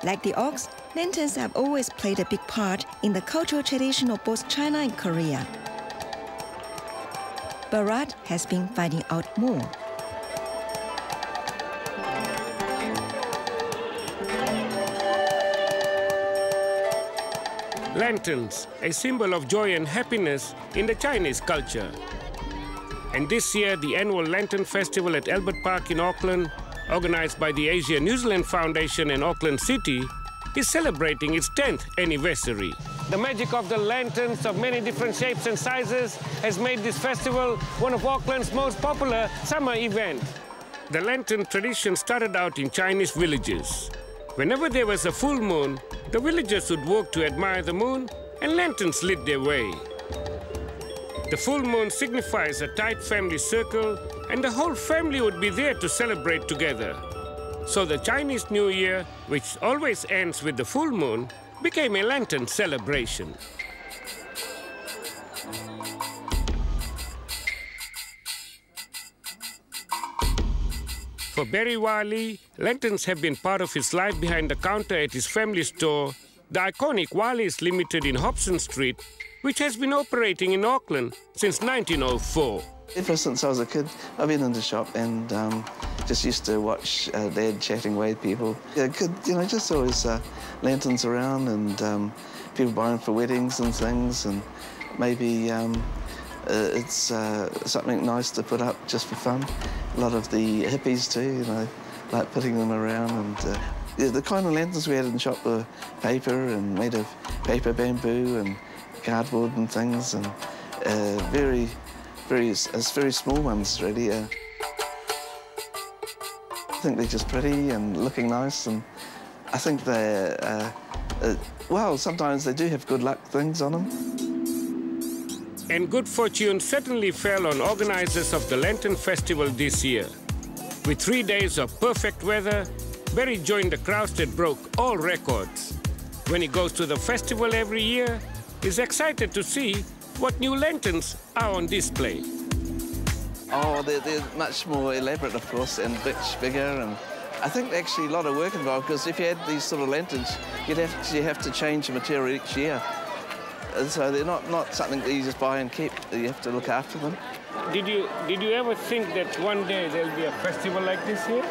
Like the ox, lanterns have always played a big part in the cultural tradition of both China and Korea. Bharat has been finding out more. Lanterns, a symbol of joy and happiness in the Chinese culture. And this year, the annual Lantern Festival at Albert Park in Auckland, organized by the Asia-New Zealand Foundation in Auckland City, is celebrating its 10th anniversary. The magic of the lanterns of many different shapes and sizes has made this festival one of Auckland's most popular summer events. The lantern tradition started out in Chinese villages. Whenever there was a full moon, the villagers would work to admire the moon, and lanterns lit their way. The full moon signifies a tight family circle, and the whole family would be there to celebrate together. So the Chinese New Year, which always ends with the full moon, became a lantern celebration. For Barry Wali, lanterns have been part of his life behind the counter at his family store, the iconic Wali's Limited in Hobson Street, which has been operating in Auckland since 1904. Ever since I was a kid, I've been in the shop and just used to watch Dad chatting away with people. Yeah, good, you know, just always lanterns around and people buying for weddings and things, and maybe it's something nice to put up just for fun. A lot of the hippies too, you know, like putting them around. And yeah, the kind of lanterns we had in the shop were paper and made of paper, bamboo and cardboard and things, and very small ones, really. I think they're just pretty and looking nice, and I think they're, well, sometimes they do have good luck things on them. And good fortune certainly fell on organizers of the Lantern Festival this year. With 3 days of perfect weather, Barry joined the crowds that broke all records. When he goes to the festival every year, he's excited to see what new lanterns are on display. Oh, they're much more elaborate, of course, and much bigger. And I think actually a lot of work involved, because if you had these sort of lanterns, you have to change the material each year. And so they're not something that you just buy and keep. You have to look after them. Did you ever think that one day there'll be a festival like this here?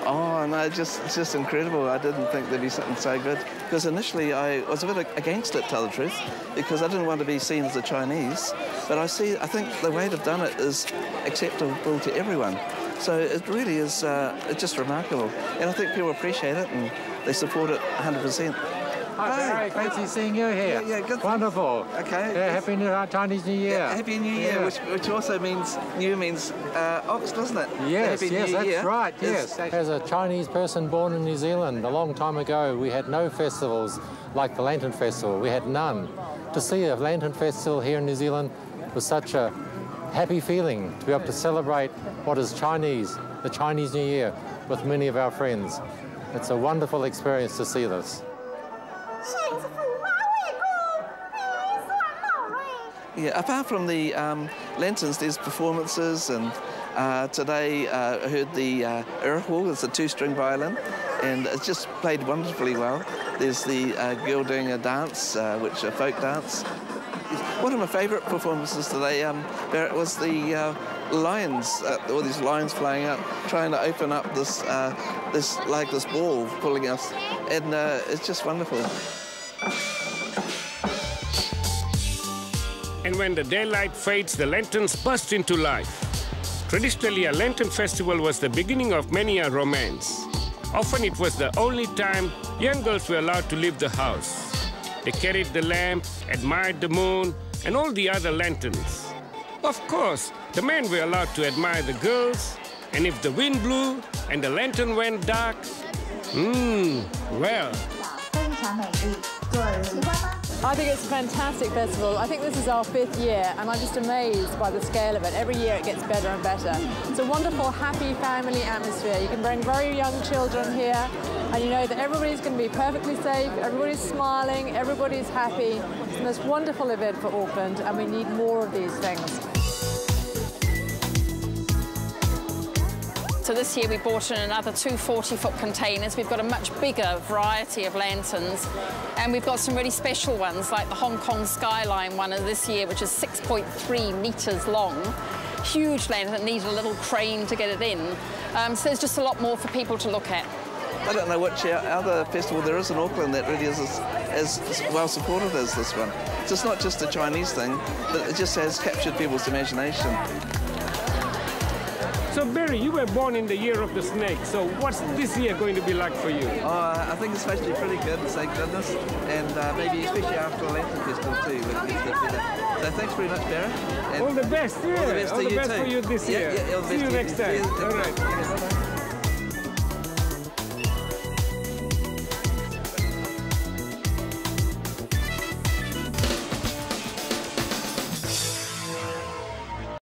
Oh, no, it's just incredible. I didn't think there'd be something so good. Because initially I was a bit against it, to tell the truth, because I didn't want to be seen as the Chinese. But I think the way they've done it is acceptable to everyone. So it really is it's just remarkable. And I think people appreciate it and they support it 100%. Hi, fancy seeing you here. Yeah, good. Wonderful. Okay. Yeah, Happy Chinese New Year. Yeah, Happy New Year, yeah. which also means ox, doesn't it? Yes, Happy yes, New that's Year right, yes. As a Chinese person born in New Zealand a long time ago, we had no festivals like the Lantern Festival. We had none. To see a Lantern Festival here in New Zealand was such a happy feeling to be able to celebrate what is Chinese, the Chinese New Year, with many of our friends. It's a wonderful experience to see this. Yeah, apart from the lanterns, there's performances, and today I heard the erhua, it's a 2-string violin, and it's just played wonderfully well. There's the girl doing a dance, which is a folk dance. One of my favourite performances today, Barrett, was the lions, all these lions flying out, trying to open up this ball, pulling us, and it's just wonderful. And when the daylight fades, the lanterns burst into life. Traditionally, a lantern festival was the beginning of many a romance. Often it was the only time young girls were allowed to leave the house. They carried the lamp, admired the moon, and all the other lanterns. Of course, the men were allowed to admire the girls, and if the wind blew and the lantern went dark, well. I think it's a fantastic festival. I think this is our 5th year, and I'm just amazed by the scale of it. Every year it gets better and better. It's a wonderful, happy family atmosphere. You can bring very young children here, and you know that everybody's going to be perfectly safe, everybody's smiling, everybody's happy. It's the most wonderful event for Auckland, and we need more of these things. So this year we brought in another 2 40-foot containers. We've got a much bigger variety of lanterns, and we've got some really special ones like the Hong Kong skyline one this year, which is 6.3 metres long. Huge lantern that needs a little crane to get it in. So there's just a lot more for people to look at. I don't know which other festival there is in Auckland that really is as well supported as this one. So it's not just a Chinese thing, but it just has captured people's imagination. So Barry, you were born in the year of the snake, so what's this year going to be like for you? I think it's supposed to be pretty good, thank goodness, and maybe especially after the Lantern Festival too, when it gets a bit better. So thanks very much, Barry. And all the best, yeah. All the best, all the best too. For you this year. Yeah, all the best See you next time. All right.